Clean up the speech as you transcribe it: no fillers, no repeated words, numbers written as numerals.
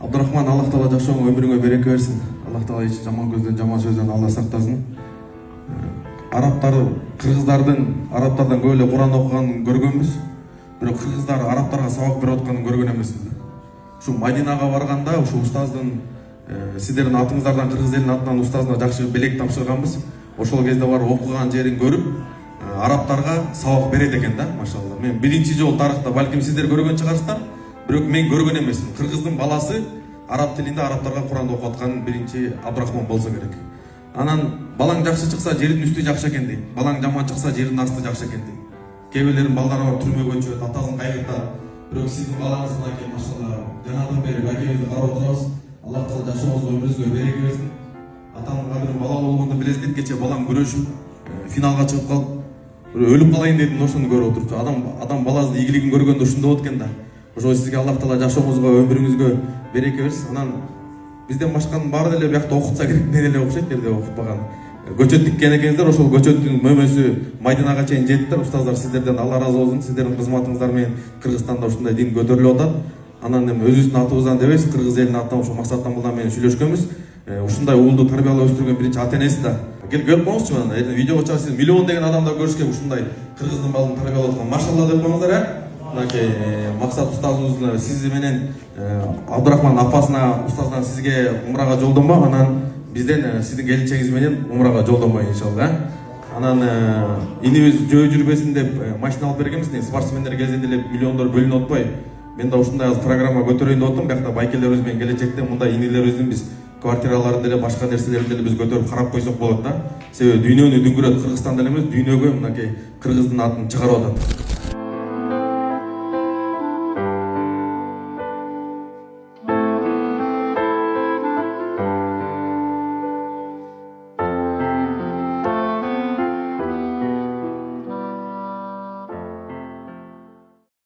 Абдурахман, Аллах Таала жашооңо өмүрүңө береке берсин. Аллах Таала эч жаман көздөн, жаман сөздөн Алла сактасын. Арабтар, арабтардан көп эле Куран окуганын көргөнбүз. Бирок кыргыздар арабтарга сабак берип атканын көргөн эмеспиз. Ушу Мадинага барганда ушу устаздын сиздердин атыңыздардан кыргыз элинин атынан устазына жакшы белек тапшырганбыз. Ошол кезде барып окуган жерин көрүп, арабтарга сабак берет экен да, машалла. Мен биринчи жолу тарыхта, балким сиздер көргөн чыгарсыздар, бирок мен көргөн эмесмин. Кыргыздын баласы араб тилинде арабтарга Куран окуп аткан биринчи Абдурахман болсо керек. Анан балаң жакшы чыкса жердин үстү жакшы экен дейт. Балаң жаман чыкса жердин асты жакшы экен дейт. Кээ бирлердин балдары бар түрмөгө чөйт, атасын кайгырта. Бирок сиздин балаңыз мынакей машалла жанадан бери акебизди карап отурабыз. Аллах Таала жашооңузго өмүрүңүзгө береке берсин. Атамдын кадырын бала болгондо билесиз, кече балам күрөшүп финалга чыгып калып, өлүп калайын деп ошону көрүп отурчу. Адам баласынын ийгилигин көргөндө ушундай болот экен да. Ошо сизге Аллах Таала жашооңузго өмүрүңүзгө береке берсин. Анан бизден башканын баары деле биякта окутса керек, мен эле окшойт, эле окутпаган. Көчөт тиккен экенсиздер, ошол көчөттүн мөмөсү Мадинага чейин жеттиптир. Устаздар, сиздерден Алла ыраазы болсун. Сиздердин кызматыңыздар менен Кыргызстанда ушундай дин көтөрүлүп атат. Анан эми өзүбүздүн атыбыздан дебейбиз, кыргыз элинин атынан ушул Максаттан мырза менен сүйлөшкөнбүз. Ушундай уулду тарбиялап өстүргөн биринчи ата энеси да. Келип көрүп коңузчу мына, видеого чыгып сиз миллион деген адамдар көрүшкө ушундай кыргыздын балын тарбиялап аткан. Машалла деп коюңуздар, мынакей Максат устазыбыз сиз менен Абдурахман апасына устаздан сизге умрага жолдонмо, анан бизден сиздин келинчегиңиз менен умрага жолдонмо иншалла. Анан инибиз жөө жүрбөсүн деп машина алып бергенбиз. Спортсмендер келсе деле миллиондор бөлүнүп атпай. Мен да ушундай программа көтөрөйүн деп аттым. Биякта байкелерибиз менен келечекте мындай инилерибиздин биз квартираларын деле башка нерселерин деле биз көтөрүп карап койсок болот да. Себеби дүйнөнү дүңгүрөт Кыргызстан деле эмес, дүйнөгө мынакей кыргыздын атын чыгарып атат.